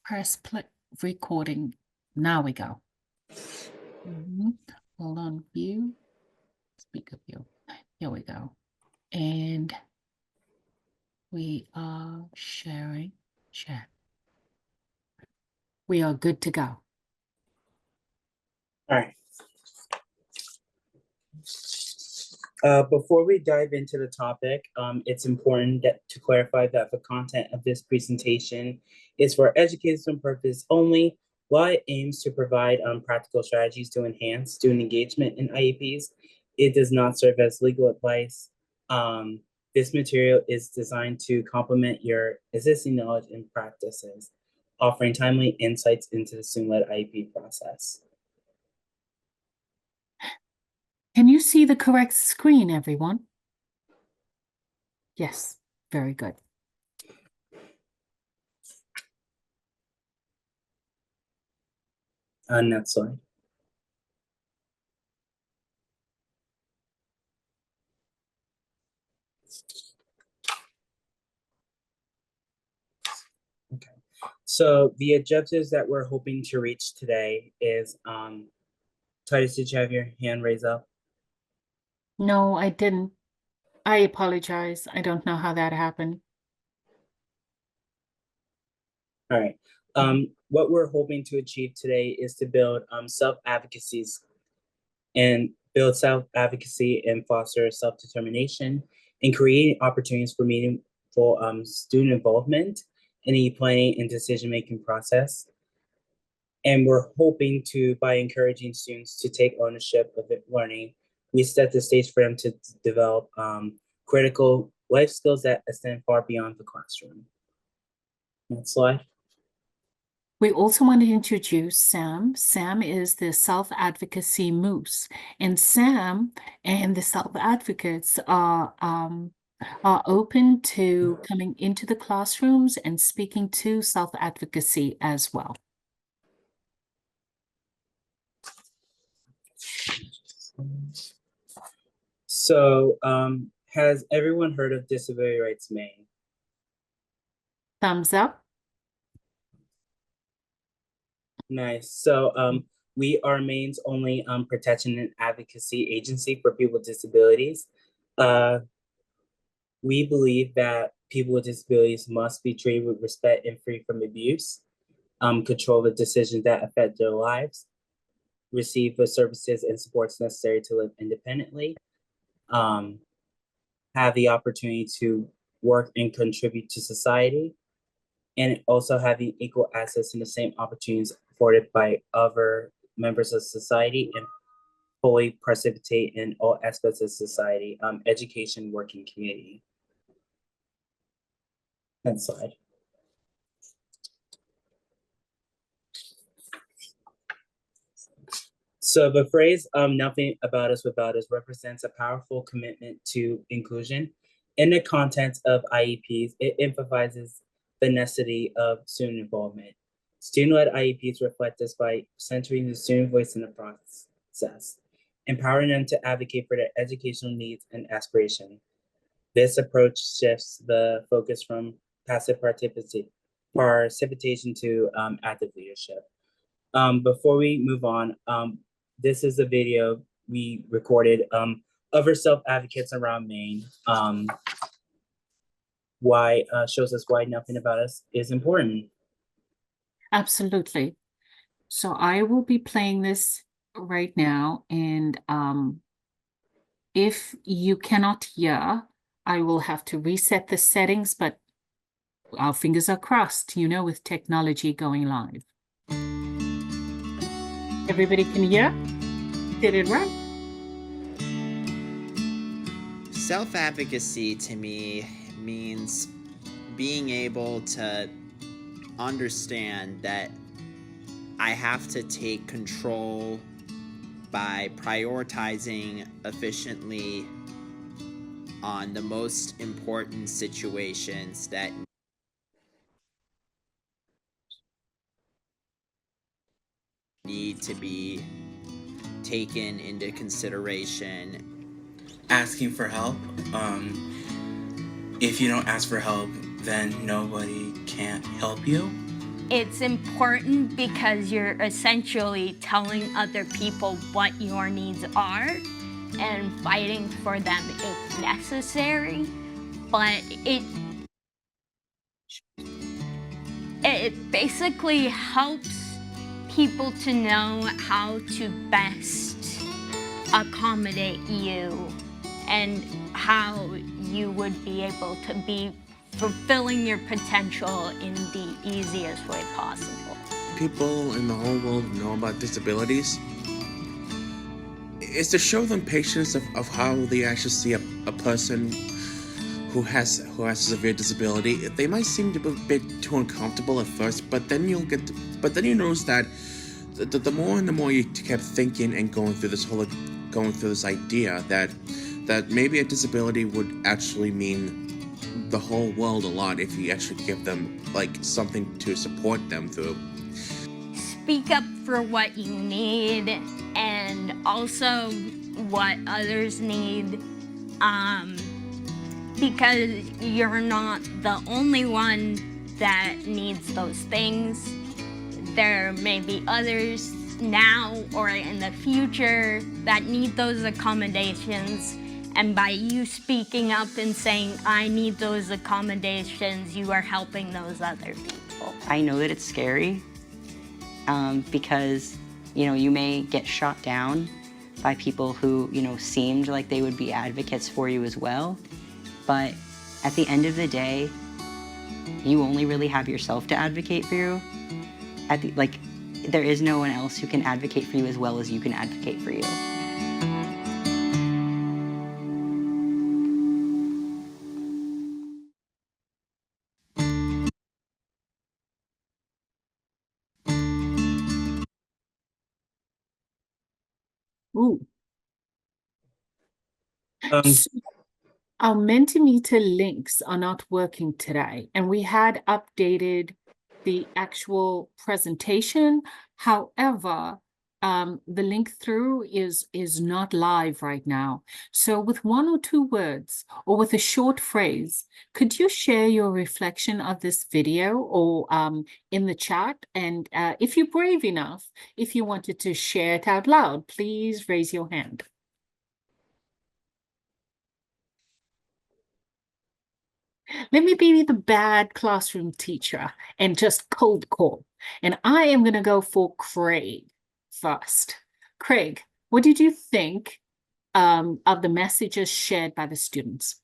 Press play recording. Now we go. Hold on, view, speaker view. Here we go. And we are sharing chat. We are good to go. All right. Before we dive into the topic, it's important to clarify that the content of this presentation is for educational purpose only. While it aims to provide practical strategies to enhance student engagement in IEPs, it does not serve as legal advice. This material is designed to complement your existing knowledge and practices, offering timely insights into the student-led IEP process. Can you see the correct screen, everyone? Yes, very good. Next slide. Okay, so the objectives that we're hoping to reach today is, Titus, did you have your hand raised up? No, I didn't. I apologize. I don't know how that happened. All right. What we're hoping to achieve today is to build self-advocacy and foster self-determination and create opportunities for meaningful student involvement in the planning and decision-making process. And we're hoping to, by encouraging students to take ownership of learning, we set the stage for them to develop critical life skills that extend far beyond the classroom. Next slide. We also want to introduce Sam. Sam is the self-advocacy moose, and Sam and the self-advocates are open to coming into the classrooms and speaking to self-advocacy as well. So, has everyone heard of Disability Rights Maine? Thumbs up. Nice. So, we are Maine's only protection and advocacy agency for people with disabilities. We believe that people with disabilities must be treated with respect and free from abuse, control the decisions that affect their lives, receive the services and supports necessary to live independently, have the opportunity to work and contribute to society, and also having equal access and the same opportunities afforded by other members of society and fully participate in all aspects of society, education, working community. Next slide. So the phrase "nothing about us without us" represents a powerful commitment to inclusion. In the context of IEPs, it emphasizes the necessity of student involvement. Student-led IEPs reflect this by centering the student voice in the process, empowering them to advocate for their educational needs and aspirations. This approach shifts the focus from passive participation to active leadership. Before we move on, this is a video we recorded of our self-advocates around Maine. Shows us why nothing about us is important. Absolutely. So I will be playing this right now, and if you cannot hear, I will have to reset the settings, but our fingers are crossed, you know, with technology going live. Everybody can hear? Did it right? Self-advocacy to me means being able to understand that I have to take control by prioritizing efficiently on the most important situations that need to be taken into consideration. Asking for help. If you don't ask for help, then nobody can help you. it's important because you're essentially telling other people what your needs are and fighting for them if necessary. But it basically helps people to know how to best accommodate you and how you would be able to be fulfilling your potential in the easiest way possible. People in the whole world know about disabilities is to show them patience of how they actually see a person who has a severe disability. They might seem to be a bit too uncomfortable at first, but then you notice that the more and the more you kept thinking and going through this idea that maybe a disability would actually mean the whole world a lot if you actually give them like something to support them through. Speak up for what you need and also what others need, because you're not the only one that needs those things. There may be others now or in the future that need those accommodations. And by you speaking up and saying, I need those accommodations, you are helping those other people. I know that it's scary because, you may get shot down by people who, seemed like they would be advocates for you as well. But at the end of the day, you only really have yourself to advocate for you. There is no one else who can advocate for you as well as you can advocate for you. Ooh. Um, So our Mentimeter links are not working today, and we had updated the actual presentation. However, the link through is not live right now. So with one or two words or with a short phrase, could you share your reflection of this video or in the chat? And if you're brave enough, if you wanted to share it out loud, please raise your hand. Let me be the bad classroom teacher and just cold call. And I am going to go for Craig first. Craig, what did you think of the messages shared by the students?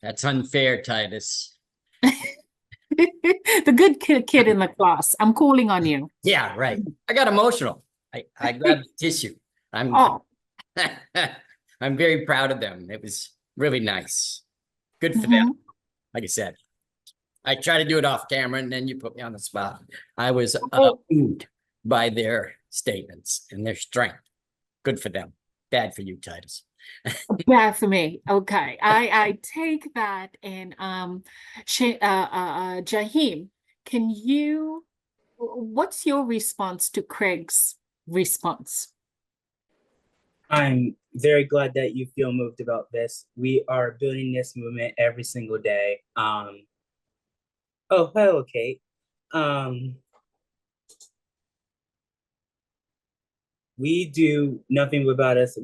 That's unfair, Titus. The good kid in the class. I'm calling on you. Yeah, right. I got emotional. I grabbed the tissue. Oh, I'm very proud of them. It was really nice. Good for them. Like I said, I try to do it off camera and then you put me on the spot. I was moved by their statements and their strength. Good for them. Bad for you, Titus. bad for me. Okay, I take that. And Jaheim, what's your response to Craig's response? I'm very glad that you feel moved about this. We are building this movement every single day. Oh, hello, Kate. We do nothing without us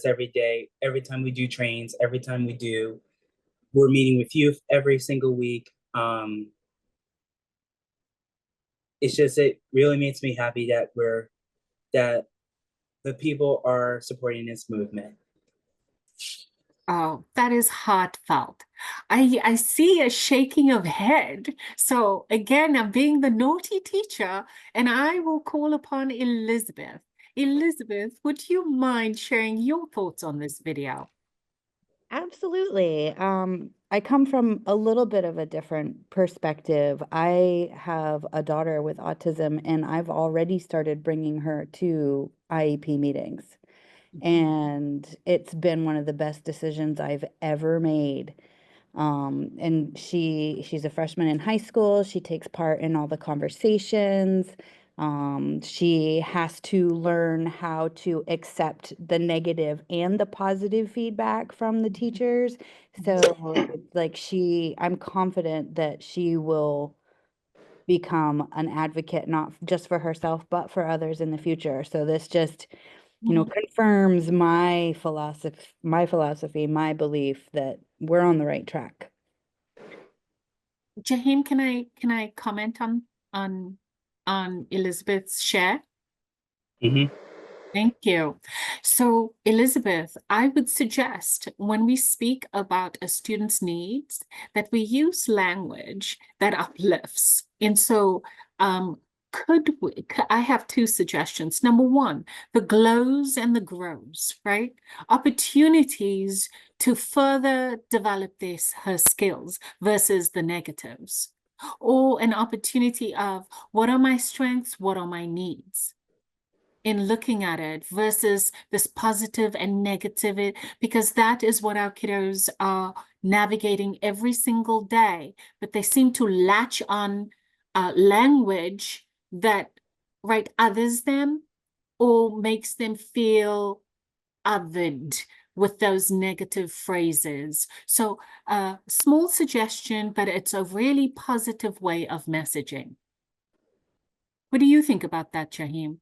every day. Every time we do trains, every time we're meeting with youth every single week. It really makes me happy that the people are supporting this movement. Oh, that is heartfelt. I see a shaking of head. So again, I'm being the naughty teacher, and I will call upon Elizabeth. Elizabeth, would you mind sharing your thoughts on this video? Absolutely. I come from a little bit of a different perspective. I have a daughter with autism, and I've already started bringing her to IEP meetings. And it's been one of the best decisions I've ever made. And she's a freshman in high school. She takes part in all the conversations. She has to learn how to accept the negative and the positive feedback from the teachers. So it's like I'm confident that she will become an advocate, not just for herself, but for others in the future. So this just, confirms my philosophy, my belief that we're on the right track. Jaheim, can I comment on Elizabeth's share? Mhm. Thank you. So, Elizabeth, I would suggest when we speak about a student's needs that we use language that uplifts. And so, I have two suggestions. Number one, the glows and the grows, right? Opportunities to further develop her skills versus the negatives. Or an opportunity of what are my strengths, what are my needs? In looking at it versus this positive and negative, because that is what our kiddos are navigating every single day, but they seem to latch on language that others them or makes them feel othered with those negative phrases. So small suggestion, but it's a really positive way of messaging. What do you think about that, Jaheim?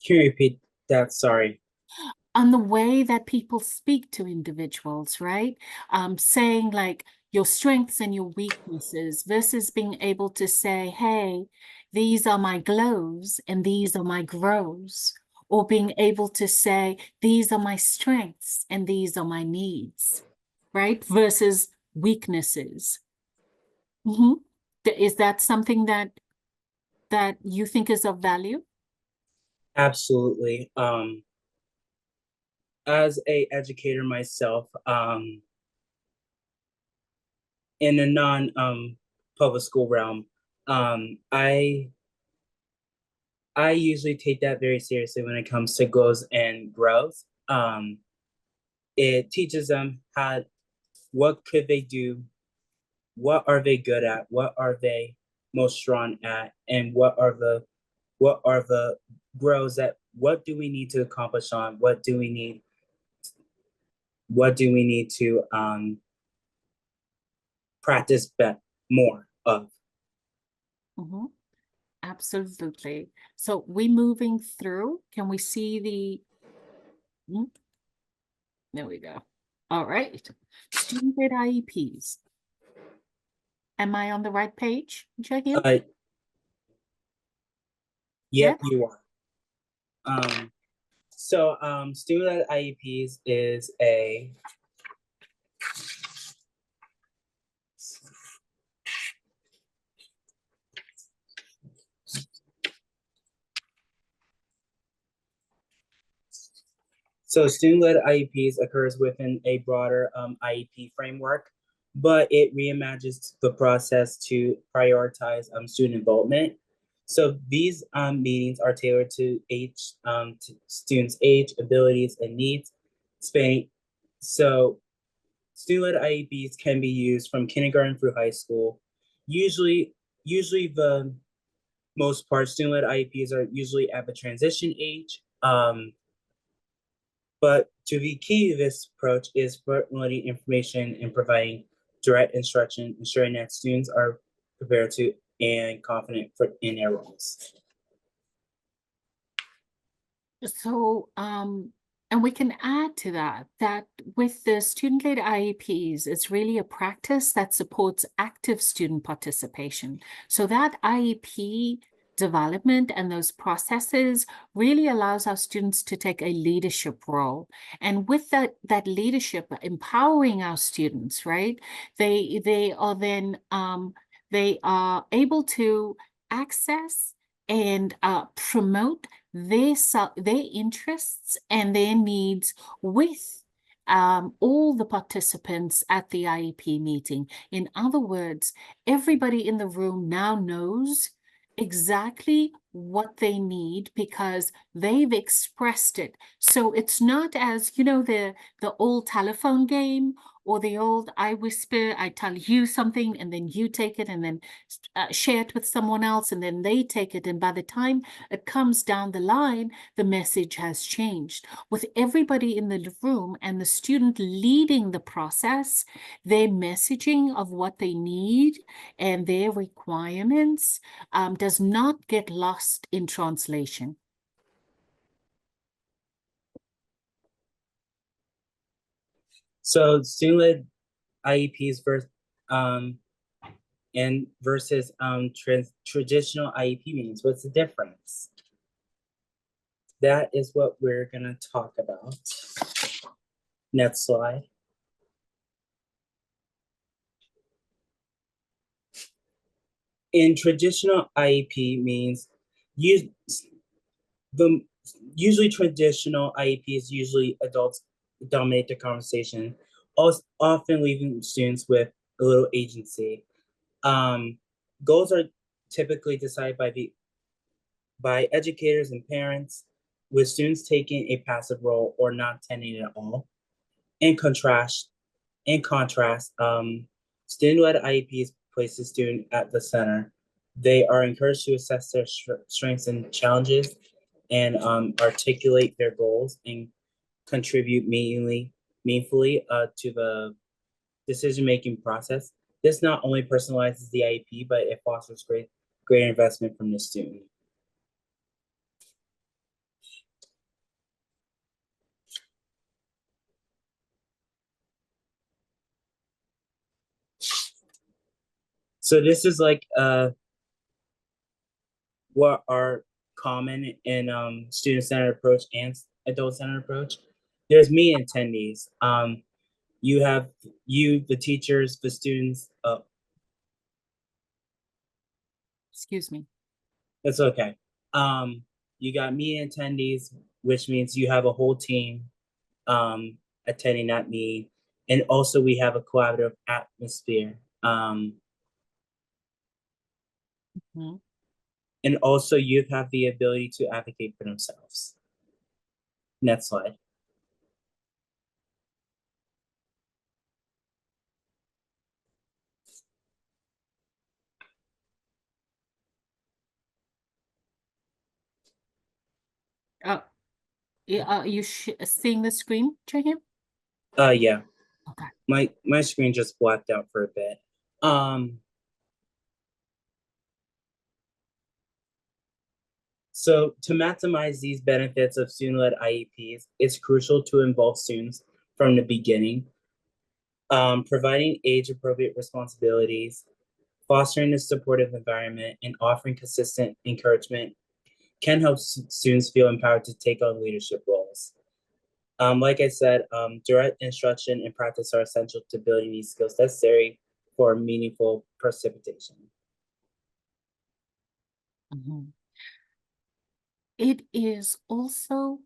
Can you repeat that? Sorry. On the way that people speak to individuals, right? Saying like your strengths and your weaknesses versus being able to say, hey, these are my glows and these are my grows, or being able to say, these are my strengths and these are my needs, right? Versus weaknesses. Is that something that you think is of value? Absolutely. As a educator myself, in a non public school realm, I usually take that very seriously when it comes to goals and growth. It teaches them what could they do, what are they good at, what are they most strong at, and what are the growths that what do we need to accomplish on, what do we need to practice more of. Absolutely. So we moving through, can we see there we go. All right. Student-led IEPs. Am I on the right page, Jaheim? Yep, Yes? you are. So student-led IEPs is a student-led IEPs occurs within a broader IEP framework, but it reimagines the process to prioritize student involvement. So these meetings are tailored to students' age, abilities, and needs. So student-led IEPs can be used from kindergarten through high school. Usually the most part, student-led IEPs are usually at the transition age. But to be key to this approach is formulating information and providing direct instruction, ensuring that students are prepared to and confident in their roles. So, and we can add to that with the student-led IEPs, it's really a practice that supports active student participation. So that IEP development and those processes really allows our students to take a leadership role. And with that leadership, empowering our students, right? They are then they are able to access and promote their interests and their needs with all the participants at the IEP meeting. In other words, everybody in the room now knows exactly what they need because they've expressed it. So it's not as, the old telephone game or the old I whisper, I tell you something and then you take it and then share it with someone else and then they take it. And by the time it comes down the line, the message has changed. With everybody in the room and the student leading the process, their messaging of what they need and their requirements does not get lost in translation. So student-led IEPs versus traditional IEP meetings. What's the difference? That is what we're gonna talk about. Next slide. In traditional IEP means usually traditional IEPs usually adults dominate the conversation, often leaving students with a little agency. Goals are typically decided by educators and parents, with students taking a passive role or not attending at all. In contrast, student-led IEPs place the student at the center. They are encouraged to assess their strengths and challenges and articulate their goals and contribute meaningfully to the decision-making process. This not only personalizes the IEP, but it fosters greater investment from the student. So this is like what are common in student-centered approach and adult-centered approach. There's me attendees. You have the teachers, the students. Excuse me. That's okay. You got me attendees, which means you have a whole team attending that meeting, and also we have a collaborative atmosphere. Mhm. And also you have the ability to advocate for themselves. Next slide. Are you seeing the screen, Jaheim? Yeah. Okay. My screen just blacked out for a bit. So to maximize these benefits of student-led IEPs, it's crucial to involve students from the beginning, providing age-appropriate responsibilities, fostering a supportive environment, and offering consistent encouragement can help students feel empowered to take on leadership roles. Like I said, direct instruction and practice are essential to building these skills necessary for meaningful precipitation. Mhm. It is also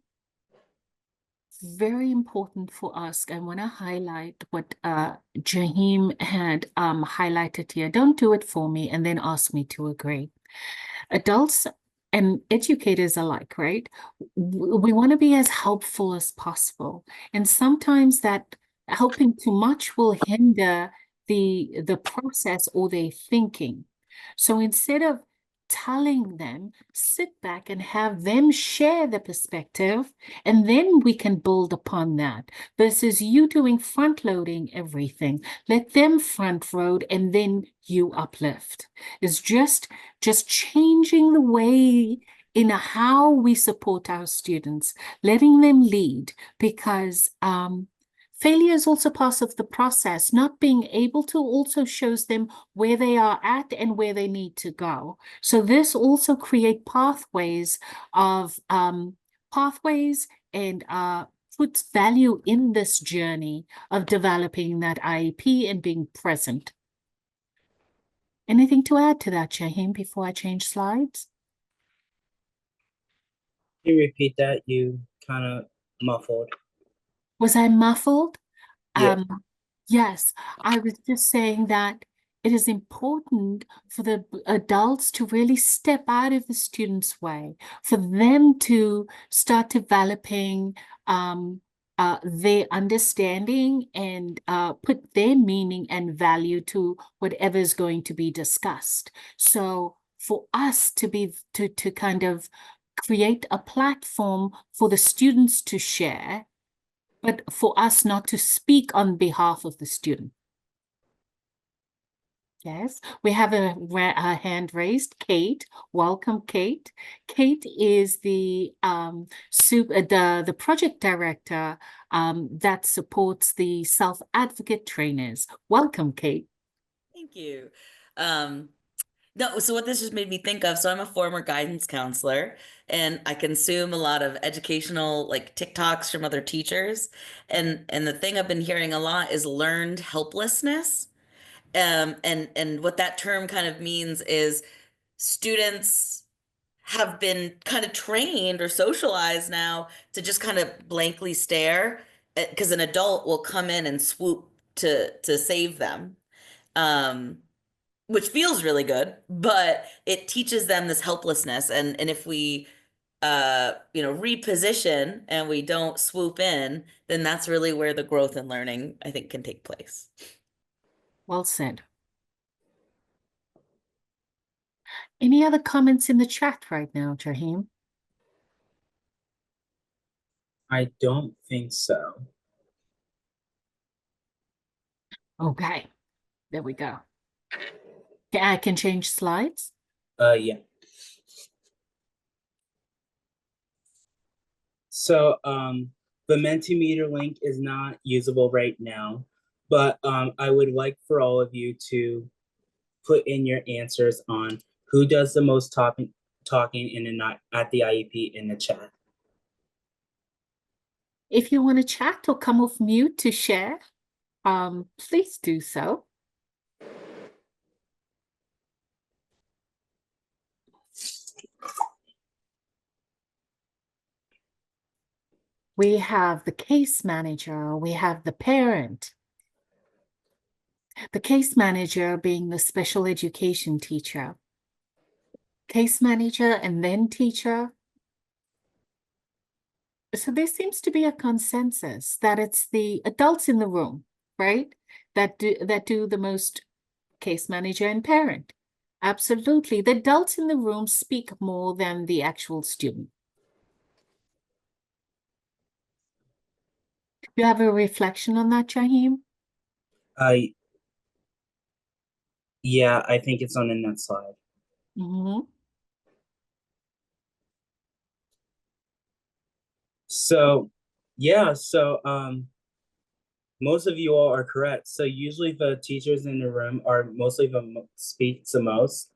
very important for us. I want to highlight what Jaheim had highlighted here. Don't do it for me and then ask me to agree. Adults and educators alike, right? We want to be as helpful as possible. And sometimes that helping too much will hinder the process or their thinking. So instead of telling them, sit back and have them share the perspective, and then we can build upon that versus you doing front loading everything. Let them front load and then you uplift. It's just changing the way in how we support our students, letting them lead, because failure is also part of the process. Not being able to also shows them where they are at and where they need to go. So this also create pathways and puts value in this journey of developing that IEP and being present. Anything to add to that, Jaheim, before I change slides? Can you repeat that? You kind of muffled. Was I muffled? Yeah. Yes, I was just saying that it is important for the adults to really step out of the student's way, for them to start developing their understanding and put their meaning and value to whatever is going to be discussed. So for us to kind of create a platform for the students to share, but for us not to speak on behalf of the student. Yes, we have a hand raised. Kate, welcome, Kate. Kate is the the project director that supports the self-advocate trainers. Welcome, Kate. Thank you. No, so what this just made me think of, so I'm a former guidance counselor and I consume a lot of educational like TikToks from other teachers. And the thing I've been hearing a lot is learned helplessness. And what that term kind of means is students have been kind of trained or socialized now to just kind of blankly stare because an adult will come in and swoop to save them. Which feels really good, but it teaches them this helplessness. And if we reposition and we don't swoop in, then that's really where the growth and learning, I think, can take place. Well said. Any other comments in the chat right now, Jaheim? I don't think so. Okay, there we go. Okay, I can change slides. Yeah. So the Mentimeter link is not usable right now, but I would like for all of you to put in your answers on who does the most talking in and not at the IEP in the chat. If you want to chat or come off mute to share, please do so. We have the case manager, we have the parent. The case manager being the special education teacher. Case manager and then teacher. So there seems to be a consensus that it's the adults in the room, right? That do the most, case manager and parent. Absolutely. The adults in the room speak more than the actual student. Do you have a reflection on that, Jaheim? Yeah, I think it's on the next slide. Mm-hmm. So, yeah, so most of you all are correct. So usually the teachers in the room are mostly the speak the most.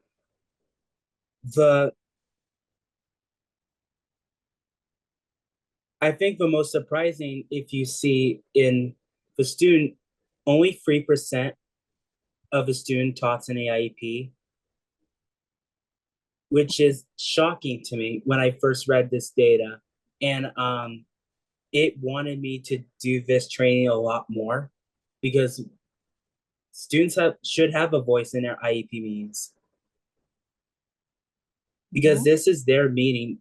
I think the most surprising, if you see in the student, only 3% of the student talks in AIEP, which is shocking to me when I first read this data. And it wanted me to do this training a lot more because students should have a voice in their IEP meetings. Because this is their meeting.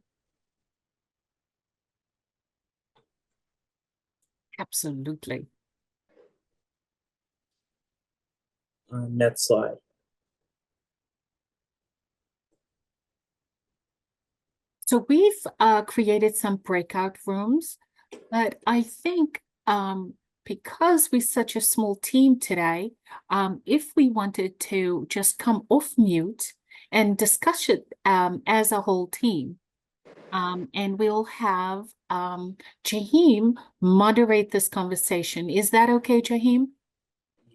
Absolutely. Next slide. So we've created some breakout rooms, but I think because we're such a small team today, if we wanted to just come off mute and discuss it as a whole team, and we'll have Jaheim moderate this conversation. Is that okay, Jaheim?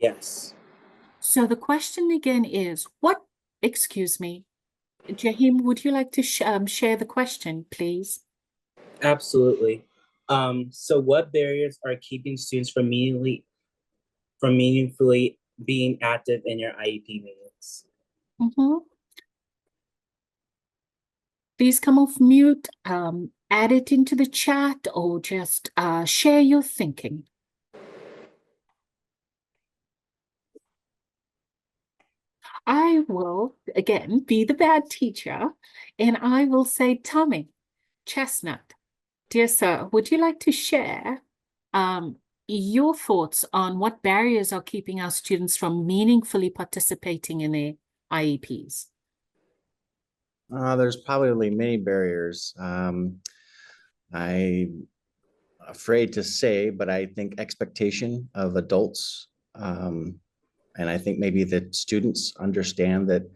Yes. So the question again is, excuse me, Jaheim, would you like to share the question, please? Absolutely. So what barriers are keeping students from meaningfully being active in your IEP meetings? Mm-hmm. Please come off mute, add it into the chat, or just share your thinking. I will, again, be the bad teacher, and I will say, Tommy Chestnut, dear sir, would you like to share your thoughts on what barriers are keeping our students from meaningfully participating in their IEPs? There's probably many barriers. I'm afraid to say, but I think expectation of adults, and I think maybe that students understand that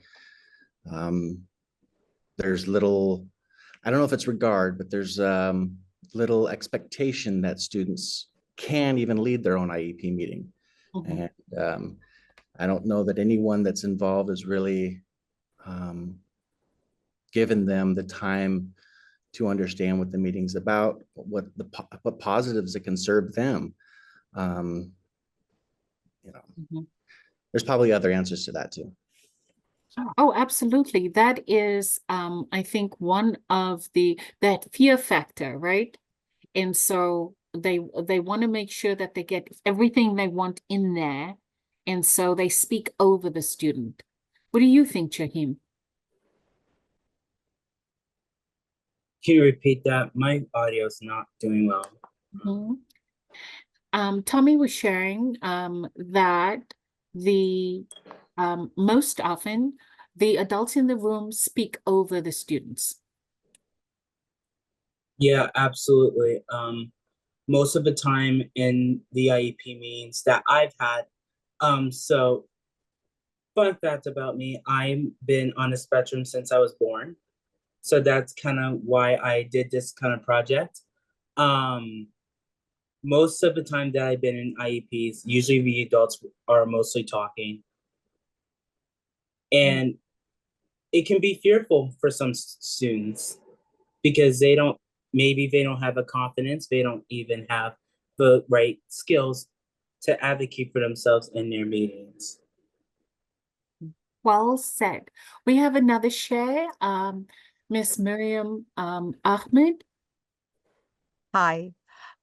there's little, I don't know if it's regard, but there's little expectation that students can even lead their own IEP meeting. Mhm. And I don't know that anyone that's involved is really given them the time to understand what the meeting's about, what positives that can serve them. You know, Mhm. there's probably other answers to that too. Oh, absolutely. That is, I think one of that fear factor, right? And so they want to make sure that they get everything they want in there. And so they speak over the student. What do you think, Jaheim? Can you repeat that? My audio's not doing well. Tommy was sharing that the most often the adults in the room speak over the students. Yeah, absolutely. Most of the time in the IEP meetings that I've had, so fun fact about me, I've been on the spectrum since I was born. So that's kind of why I did this kind of project. Most of the time that I've been in IEPs, usually the adults are mostly talking. And it can be fearful for some students because maybe they don't have the confidence, they don't even have the right skills to advocate for themselves in their meetings. Well said. We have another share, Miss Miriam Ahmed. Hi.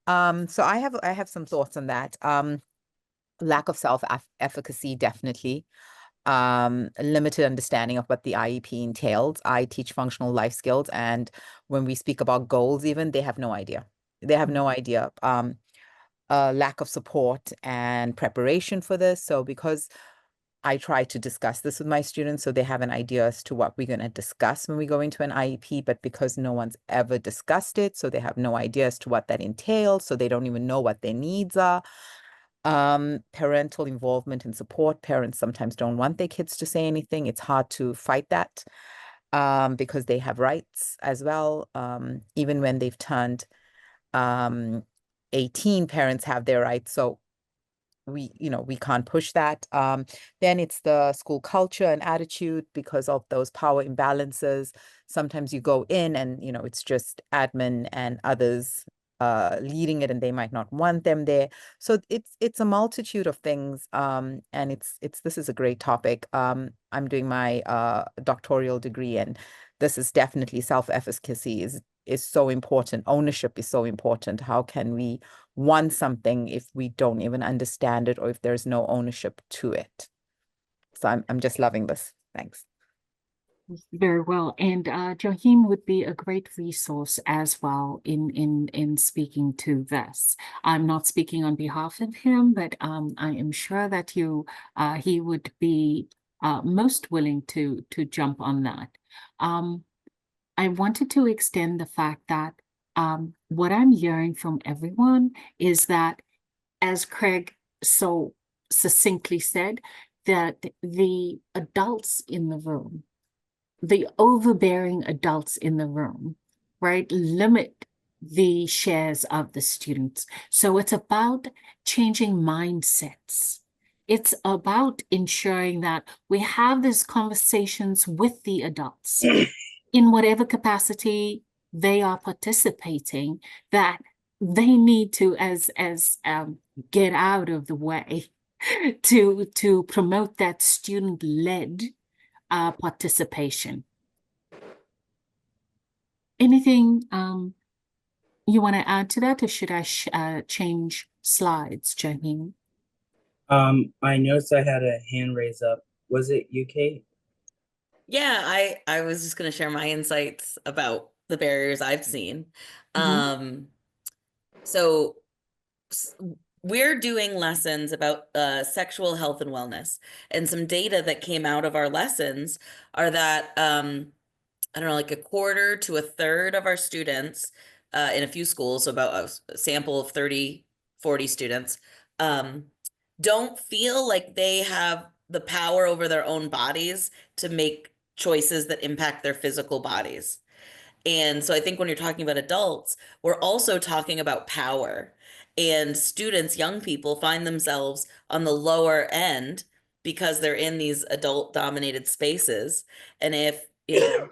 So I have some thoughts on that. Lack of self-efficacy, definitely. Limited understanding of what the IEP entails. I teach functional life skills, and when we speak about goals, even they have no idea. They have no idea. Lack of support and preparation for this. So because I try to discuss this with my students so they have an idea as to what we're going to discuss when we go into an IEP, but because no one's ever discussed it, so they have no idea as to what that entails, so they don't even know what their needs are. Parental involvement and support. Parents sometimes don't want their kids to say anything. It's hard to fight that because they have rights as well. Even when they've turned 18, parents have their rights. So we can't push that. Then it's the school culture and attitude because of those power imbalances. Sometimes you go in and it's just admin and others leading it, and they might not want them there. So it's a multitude of things. And this is a great topic. I'm doing my doctoral degree, and this is definitely self-efficacy is so important. Ownership is so important. How can we want something if we don't even understand it or if there's no ownership to it? So I'm just loving this. Thanks. Very well. And Jaheim would be a great resource as well in speaking to this. I'm not speaking on behalf of him, but I am sure that he would be most willing to jump on that. I wanted to extend the fact that what I'm hearing from everyone is that, as Craig so succinctly said, that the adults in the room, the overbearing adults in the room, right, limit the shares of the students. So it's about changing mindsets. It's about ensuring that we have these conversations with the adults in whatever capacity they are participating, that they need to, as get out of the way to promote that student-led participation. Anything you want to add to that, or should I change slides, Jaheim? I noticed I had a hand raised up. Was it you, Kate? Yeah, I was just going to share my insights about the barriers I've seen. So we're doing lessons about sexual health and wellness, and some data that came out of our lessons are that I don't know, like a quarter to a third of our students in a few schools, so about a sample of 30, 40 students, don't feel like they have the power over their own bodies to make choices that impact their physical bodies. And so I think when you're talking about adults, we're also talking about power. And students, young people, find themselves on the lower end because they're in these adult dominated spaces. And if, you know,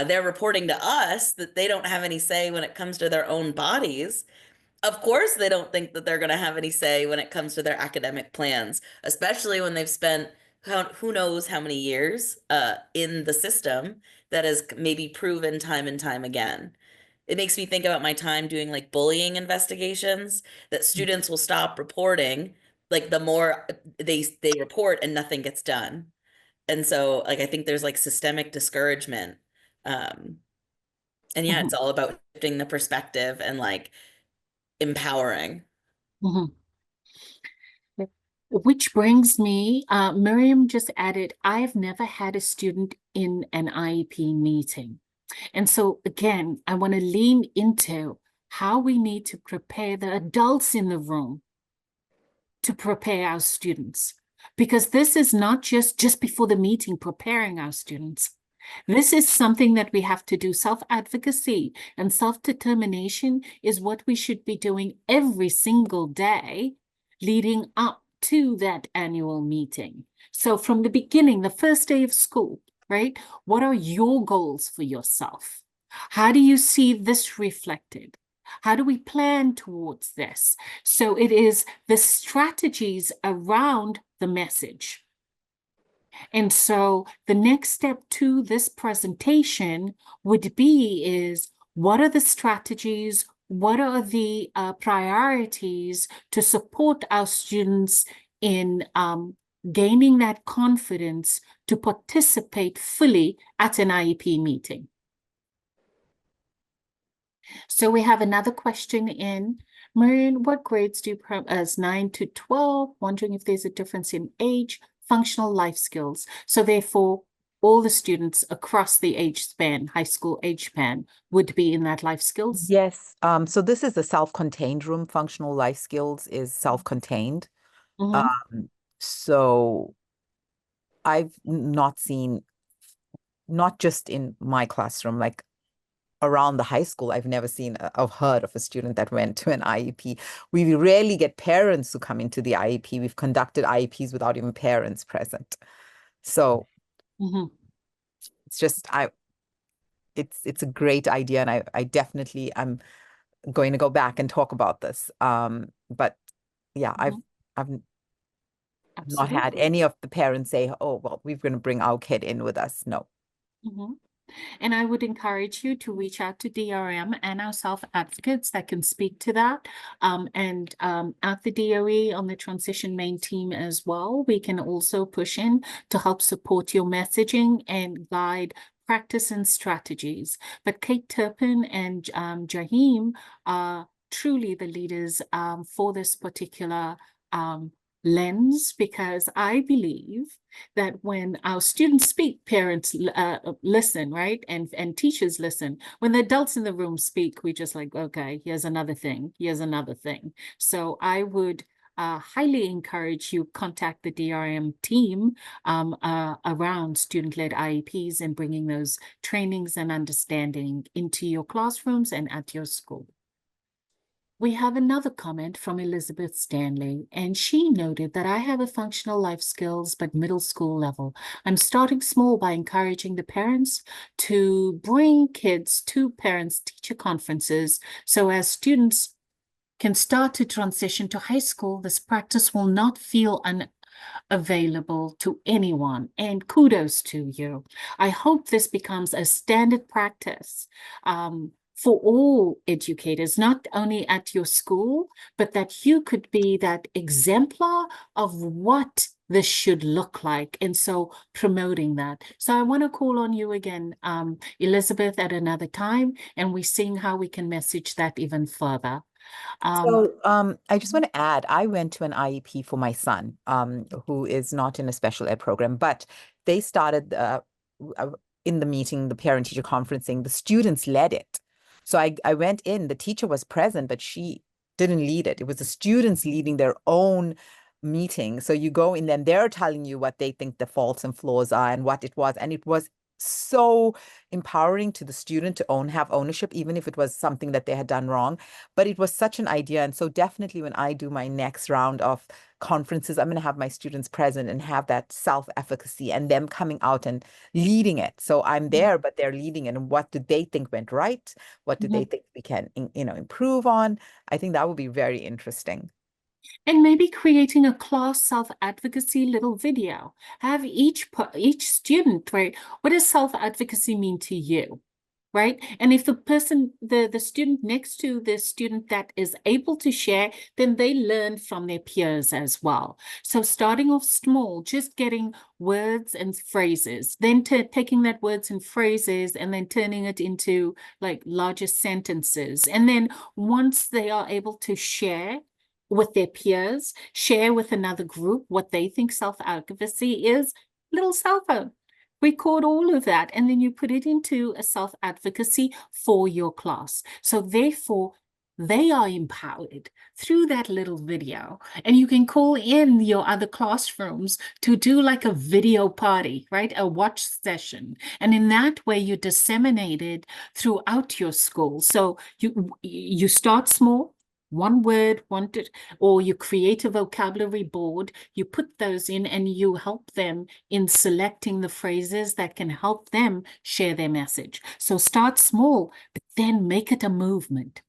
they're reporting to us that they don't have any say when it comes to their own bodies, of course they don't think that they're going to have any say when it comes to their academic plans, especially when they've spent who knows how many years in the system that has maybe proven time and time again. It makes me think about my time doing like bullying investigations, that students will stop reporting like the more they report and nothing gets done. And so like I think there's like systemic discouragement. And yeah, it's all about shifting the perspective and like empowering. Which brings me, Miriam just added, I've never had a student in an IEP meeting. And so again, I want to lean into how we need to prepare the adults in the room to prepare our students. Because this is not just before the meeting preparing our students. This is something that we have to do. Self-advocacy and self-determination is what we should be doing every single day leading up to that annual meeting. So from the beginning, the first day of school, right? What are your goals for yourself? How do you see this reflected? How do we plan towards this? So it is the strategies around the message. And so the next step to this presentation would be is, what are the strategies? What are the priorities to support our students in gaining that confidence to participate fully at an IEP meeting? So we have another question in. Marian, what grades do you as 9 to 12? Wondering if there's a difference in age, functional life skills. So therefore, all the students across the age span, high school age span, would be in that life skills? Yes. So this is a self-contained room. Functional life skills is self-contained. So I've not seen, not just in my classroom, like around the high school, I've never seen or heard of a student that went to an IEP. We rarely get parents who come into the IEP. We've conducted IEPs without even parents present. So it's just, it's a great idea. And I definitely, I'm going to go back and talk about this. But yeah, I've not had any of the parents say, oh, well, we're going to bring our kid in with us. No. And I would encourage you to reach out to DRM and our self-advocates that can speak to that. And at the DOE on the Transition Maine team as well, we can also push in to help support your messaging and guide practice and strategies. But Kate Turpin and Jaheim are truly the leaders for this particular lens, because I believe that when our students speak, parents listen, right? And teachers listen. When the adults in the room speak, we just like, okay, here's another thing, here's another thing. So I would highly encourage you contact the DRM team around student-led IEPs and bringing those trainings and understanding into your classrooms and at your school. We have another comment from Elizabeth Stanley, and she noted that I have a functional life skills, but middle school level. I'm starting small by encouraging the parents to bring kids to parents-teacher conferences. So as students can start to transition to high school, this practice will not feel unavailable to anyone. And kudos to you. I hope this becomes a standard practice for all educators, not only at your school, but that you could be that exemplar of what this should look like. And so promoting that. So I want to call on you again, Elizabeth, at another time, and we're seeing how we can message that even further. So, I just want to add, I went to an IEP for my son, who is not in a special ed program, but they started in the meeting, the parent-teacher conferencing, the students led it. So I went in, the teacher was present, but she didn't lead it. It was the students leading their own meeting. So you go in, then they're telling you what they think the faults and flaws are and what it was. And it was so empowering to the student to have ownership, even if it was something that they had done wrong. But it was such an idea. And so definitely when I do my next round of conferences, I'm going to have my students present and have that self-efficacy and them coming out and leading it. So I'm there, but they're leading it. And what do they think went right? What do they think we can, improve on? I think that would be very interesting. And maybe creating a class self-advocacy little video. Have each student, right? What does self-advocacy mean to you? Right? And if the person, the student next to the student that is able to share, then they learn from their peers as well. So starting off small, just getting words and phrases, then taking that words and phrases and then turning it into like larger sentences. And then once they are able to share with their peers, share with another group what they think self-advocacy is, little cell phone. Record all of that, and then you put it into a self-advocacy for your class. So therefore, they are empowered through that little video. And you can call in your other classrooms to do like a video party, right? A watch session. And in that way, you disseminate it throughout your school. So you start small, one word, or you create a vocabulary board, you put those in and you help them in selecting the phrases that can help them share their message. So start small, but then make it a movement.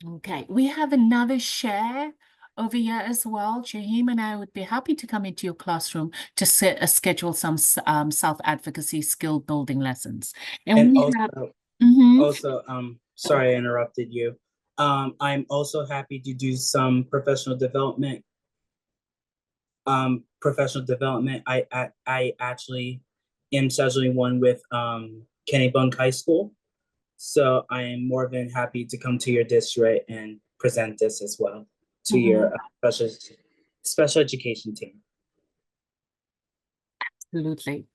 Okay, we have another share over here as well. Jaheim and I would be happy to come into your classroom to schedule some self-advocacy skill building lessons. And we also, sorry I interrupted you. I'm also happy to do some professional development. I actually am scheduling one with Kennebunk High School. So I am more than happy to come to your district and present this as well to your special education team. Absolutely.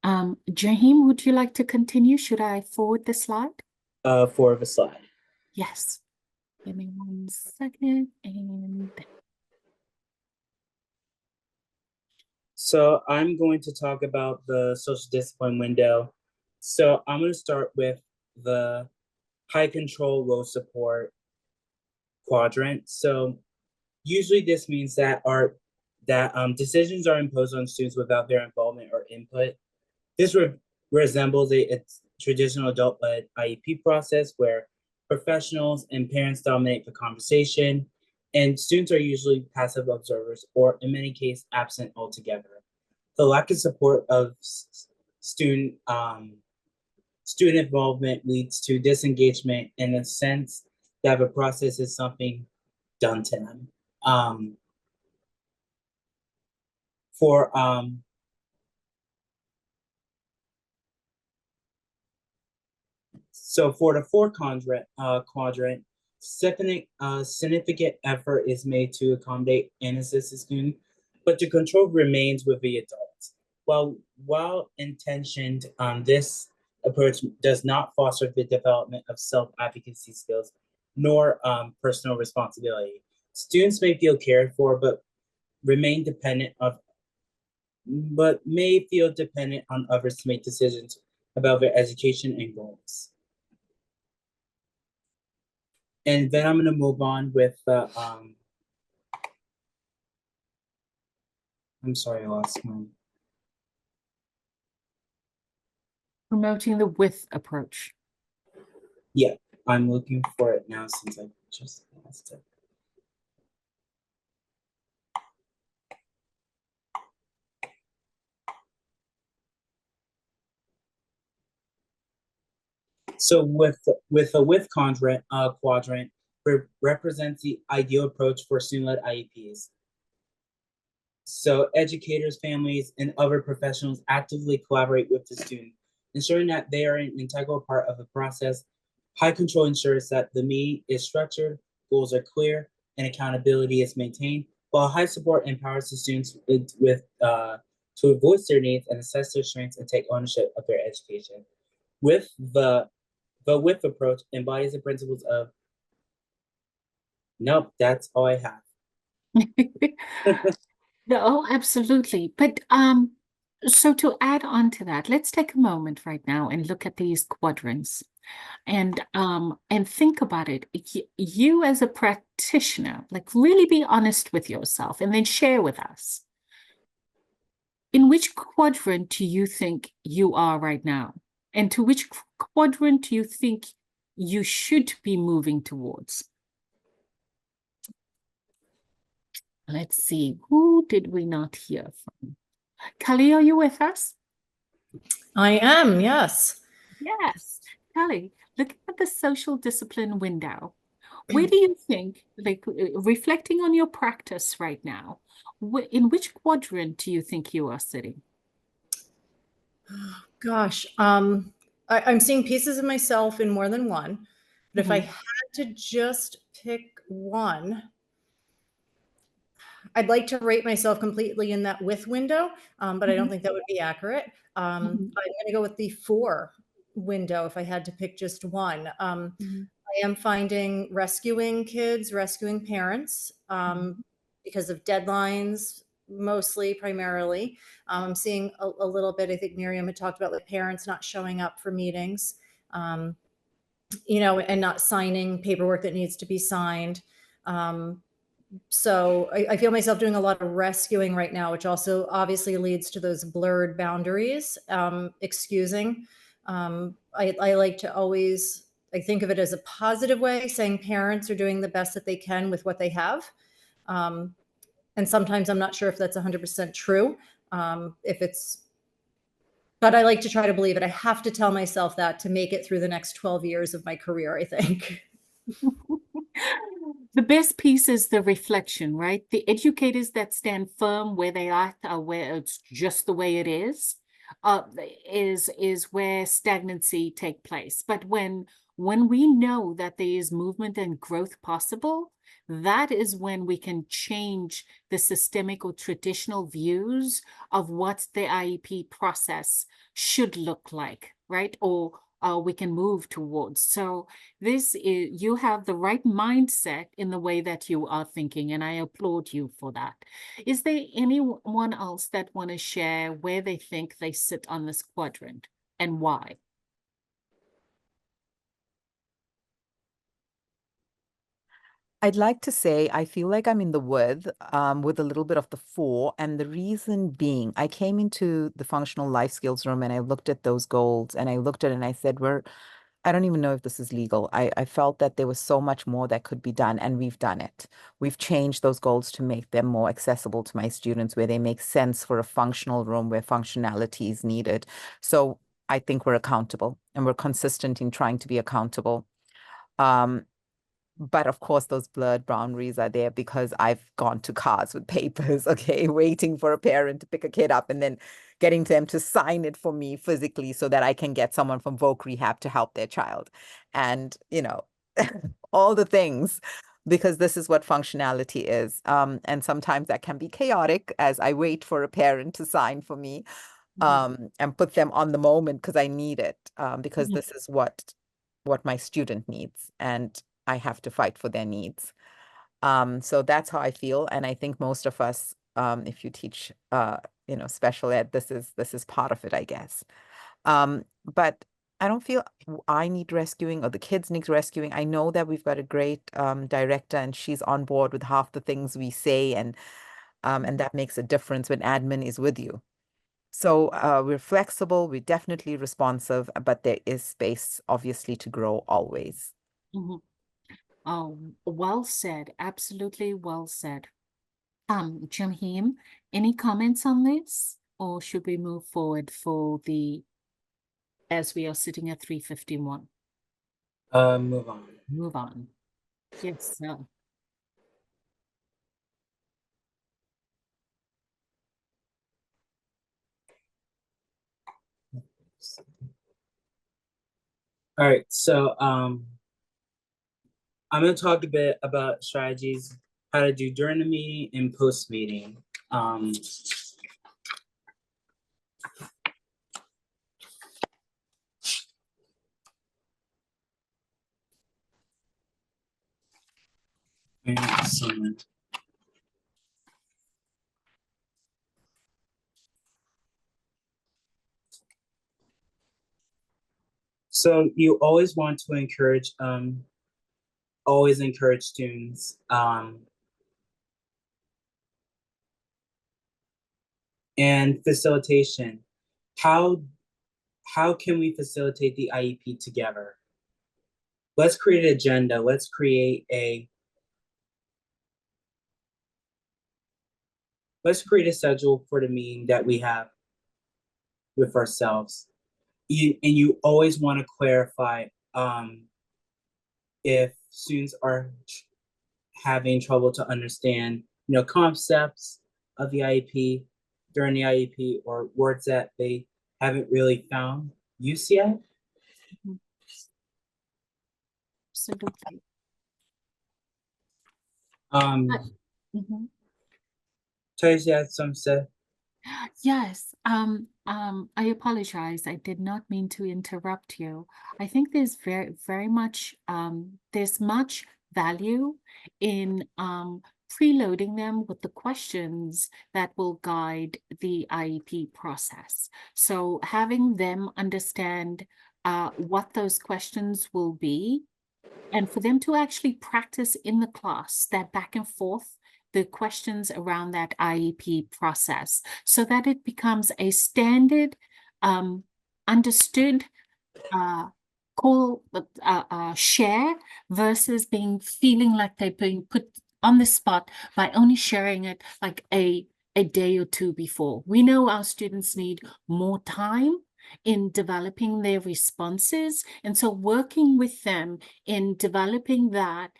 Jaheim, would you like to continue? Should I forward the slide? Forward the slide. Yes. Give me 1 second. And so I'm going to talk about the social discipline window. So I'm going to start with the high control, low support quadrant. So usually this means that decisions are imposed on students without their involvement or input. This resembles a traditional adult-led IEP process where professionals and parents dominate the conversation, and students are usually passive observers or, in many cases, absent altogether. The lack of support of student involvement leads to disengagement and a sense that the process is something done to them. So for the fourth quadrant, significant effort is made to accommodate and assist the student, but the control remains with the adults. While intentioned, this approach does not foster the development of self-advocacy skills nor personal responsibility. Students may feel cared for, but may feel dependent on others to make decisions about their education and goals. And then I'm going to move on with the, I'm sorry, I lost one. promoting the with approach. Yeah, I'm looking for it now since I just lost it. So with a with quadrant represents the ideal approach for student-led IEPs. So educators, families, and other professionals actively collaborate with the student, ensuring that they are an integral part of the process. High control ensures that the meeting is structured, goals are clear, and accountability is maintained, while high support empowers the students to voice their needs and assess their strengths and take ownership of their education. With the with approach embodies the principles of, nope, that's all I have. No, absolutely. But so to add on to that, let's take a moment right now and look at these quadrants and think about it. You as a practitioner, like really be honest with yourself and then share with us. In which quadrant do you think you are right now? And to which quadrant do you think you should be moving towards? Let's see, who did we not hear from? Kelly, are you with us? I am, yes. Yes. Kelly, looking at the social discipline window, where do you think, like reflecting on your practice right now, in which quadrant do you think you are sitting? Gosh, I'm seeing pieces of myself in more than one, but if I Mhm. had to just pick one, I'd like to rate myself completely in that with window, but I don't Mhm. think that would be accurate. I'm Mhm. gonna go with the 4 window if I had to pick just one. Mhm. I am finding rescuing kids, rescuing parents, Mhm. because of deadlines, mostly, primarily. I'm seeing a little bit, I think Miriam had talked about like parents not showing up for meetings, you know, and not signing paperwork that needs to be signed. So I feel myself doing a lot of rescuing right now, which also obviously leads to those blurred boundaries, excusing. I like to always, I think of it as a positive way, saying parents are doing the best that they can with what they have. Um, and sometimes I'm not sure if that's 100% true. If it's, but I like to try to believe it. I have to tell myself that to make it through the next 12 years of my career, I think. The best piece is the reflection, right? The educators that stand firm where they are, where it's just the way it uh, is where stagnancy take place. But when we know that there is movement and growth possible, that is when we can change the systemic or traditional views of what the IEP process should look like, right? Or we can move towards. So this is, you have the right mindset in the way that you are thinking, and I applaud you for that. Is there anyone else that want to share where they think they sit on this quadrant and why? I'd like to say I feel like I'm in the with a little bit of the 4. And the reason being, I came into the functional life skills room and I looked at those goals and I looked at it and I said, I don't even know if this is legal. I felt that there was so much more that could be done, and we've done it. We've changed those goals to make them more accessible to my students, where they make sense for a functional room where functionality is needed. So I think we're accountable and we're consistent in trying to be accountable. But of course, those blurred boundaries are there because I've gone to cars with papers, okay, waiting for a parent to pick a kid up and then getting them to sign it for me physically so that I can get someone from Voc Rehab to help their child. And, you know, all the things, because this is what functionality is. And sometimes that can be chaotic as I wait for a parent to sign for me, and put them on the moment because I need it, because this is what my student needs. And I have to fight for their needs. So that's how I feel. And I think most of us, if you teach, special ed, this is part of it, I guess. But I don't feel I need rescuing or the kids need rescuing. I know that we've got a great director and she's on board with half the things we say, and that makes a difference when admin is with you. So we're flexible, we're definitely responsive, but there is space, obviously, to grow always. Mhm. Oh, well said. Absolutely well said. Jaheim, any comments on this, or should we move forward as we are sitting at 3:51? Move on. Move on. Yes, sir. All right, so I'm gonna talk a bit about strategies, how to do during the meeting and post meeting. So you always want to always encourage students, and facilitation. How can we facilitate the IEP together? Let's create an agenda. Let's create a schedule for the meeting that we have with ourselves. And you always want to clarify if students are having trouble to understand, concepts of the IEP during the IEP, or words that they haven't really found use yet. Absolutely. Mhm. Titus, you had some say? Yes, I apologize. I did not mean to interrupt you. I think there's very much, there's much value in preloading them with the questions that will guide the IEP process. So having them understand what those questions will be, and for them to actually practice in the class that back and forth, the questions around that IEP process, so that it becomes a standard, understood share, versus feeling like they're being put on the spot by only sharing it like a day or two before. We know our students need more time in developing their responses, and so working with them in developing that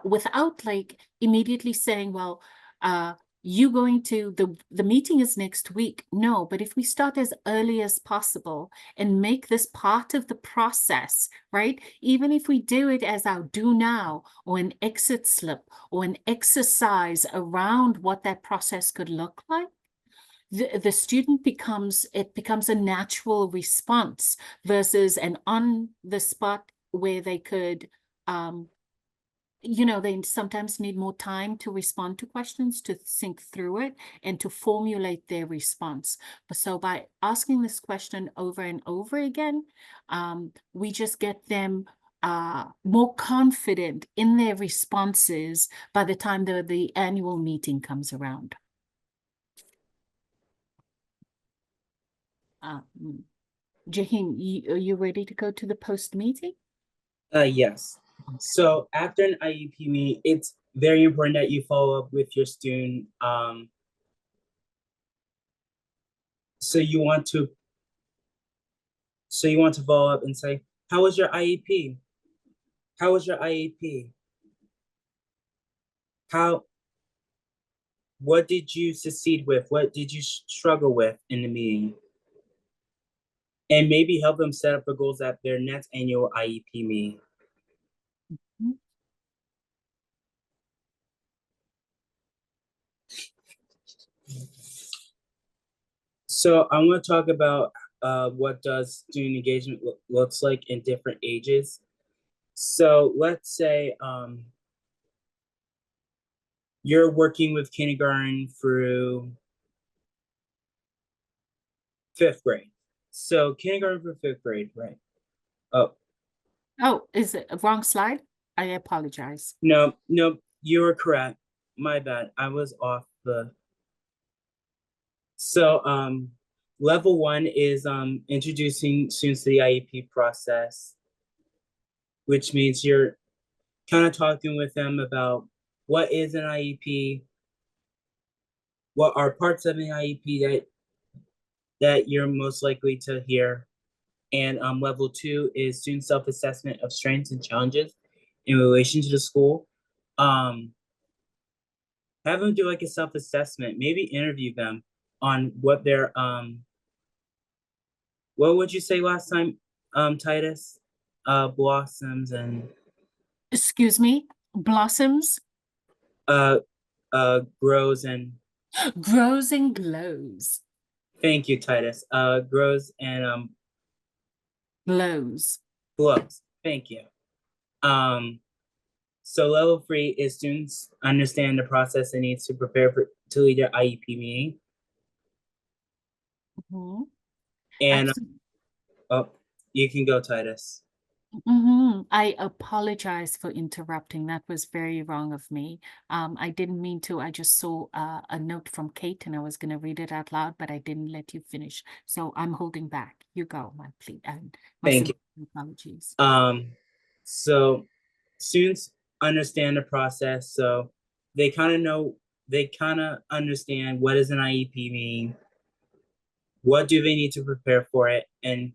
without like immediately saying, well, you going to the meeting is next week. No, but if we start as early as possible and make this part of the process, right? Even if we do it as our do now, or an exit slip, or an exercise around what that process could look like, the student becomes a natural response versus an on the spot where they could they sometimes need more time to respond to questions, to think through it, and to formulate their response. But so by asking this question over and over again, we just get them more confident in their responses by the time the annual meeting comes around. Jaheim, are you ready to go to the post meeting? Yes. So after an IEP meeting, it's very important that you follow up with your student. So you want to follow up and say, how was your IEP? How was your IEP? What did you succeed with? What did you struggle with in the meeting? And maybe help them set up the goals at their next annual IEP meeting. So I'm going to talk about what does student engagement looks like in different ages. So let's say you're working with kindergarten through 5th grade. So kindergarten for 5th grade, right? Oh, is it a wrong slide? I apologize. No, you were correct. My bad. I was off the. So level 1 is introducing students to the IEP process, which means you're kind of talking with them about what is an IEP, what are parts of an IEP that you're most likely to hear. And level 2 is student self-assessment of strengths and challenges in relation to the school. Have them do like a self-assessment, maybe interview them on what their what would you say last time, Titus? blossoms and Excuse me, blossoms, uh grows and grows and glows, thank you, Titus. Grows and glows. glows. Thank you. So level 3 is students understand the process and needs to prepare to lead their IEP meeting. Mhm. And Abso- oh, you can go, Titus. I apologize for interrupting. That was very wrong of me. I didn't mean to. I just saw a note from Kate and I was going to read it out loud, but I didn't let you finish. So I'm holding back. You go, my plea, and my Thank you. sincere apologies. So students understand the process, so they kind of understand what does an IEP mean, what do they need to prepare for it, and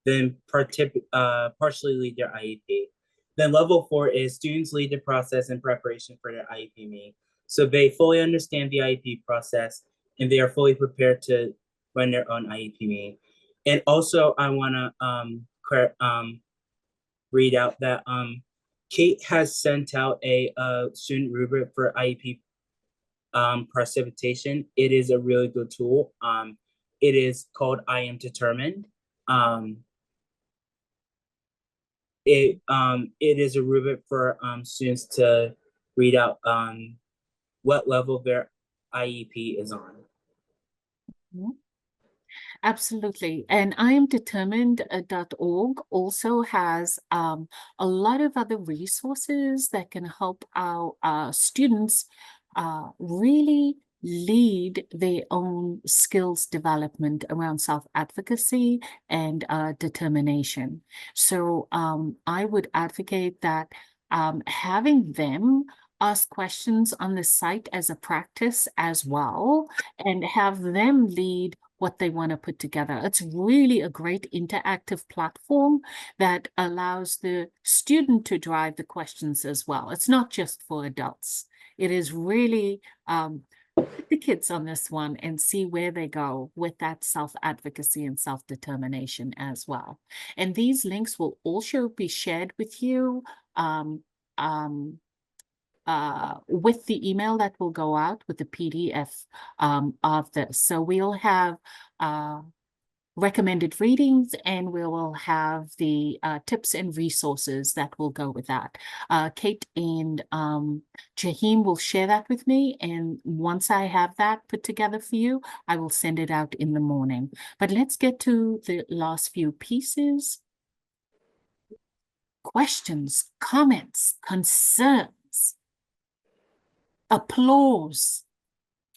then partially lead their IEP. Then level 4 is students lead the process in preparation for their IEP meeting. So they fully understand the IEP process and they are fully prepared to run their own IEP meeting. And also I wanna read out that Kate has sent out a student rubric for IEP precipitation. It is a really good tool. It is called I Am Determined. It is a rubric for students to read out what level their IEP is on. Absolutely. And I am determined.org also has a lot of other resources that can help our students really lead their own skills development around self-advocacy and determination. So I would advocate that having them ask questions on the site as a practice as well, and have them lead what they want to put together. It's really a great interactive platform that allows the student to drive the questions as well. It's not just for adults. It is really put the kids on this one and see where they go with that self-advocacy and self-determination as well. And these links will also be shared with you with the email that will go out with the PDF of this. So we'll have recommended readings and we will have the tips and resources that will go with that. Kate and Jaheim will share that with me, and once I have that put together for you, I will send it out in the morning. But let's get to the last few pieces. Questions, comments, concerns, applause,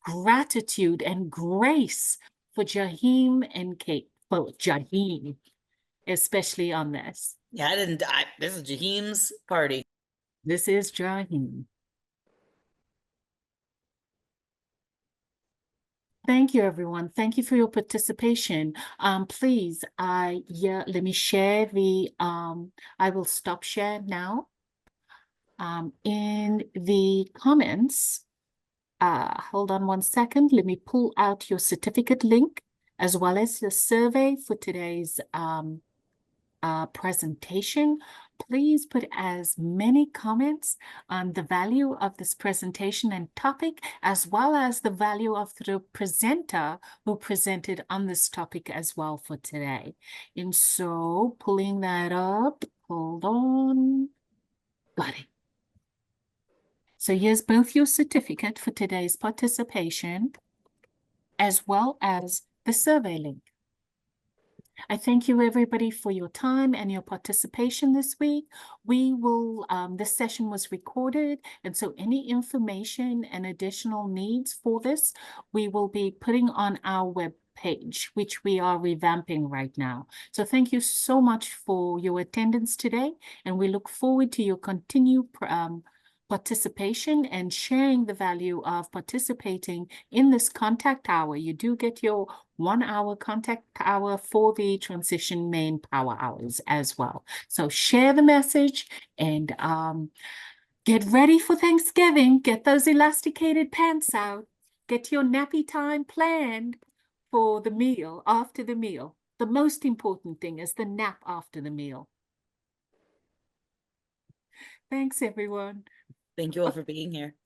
gratitude, and grace for Jaheim and Kate, for Jaheim, especially on this. Yeah, this is Jaheim's party. This is Jaheim. Thank you, everyone. Thank you for your participation. Please, let me share the, I will stop share now. In the comments, hold on one second. Let me pull out your certificate link as well as the survey for today's presentation. Please put as many comments on the value of this presentation and topic, as well as the value of the presenter who presented on this topic as well for today. And so pulling that up, hold on, got it. So here's both your certificate for today's participation, as well as the survey link. I thank you, everybody, for your time and your participation this week. We will, this session was recorded, and so any information and additional needs for this, we will be putting on our web page, which we are revamping right now. So thank you so much for your attendance today, and we look forward to your continued participation and sharing the value of participating in this contact hour. You do get your 1 hour contact hour for the Transition Maine Power Hours as well. So share the message and get ready for Thanksgiving. Get those elasticated pants out. Get your nappy time planned for the meal, after the meal. The most important thing is the nap after the meal. Thanks, everyone. Thank you all for being here.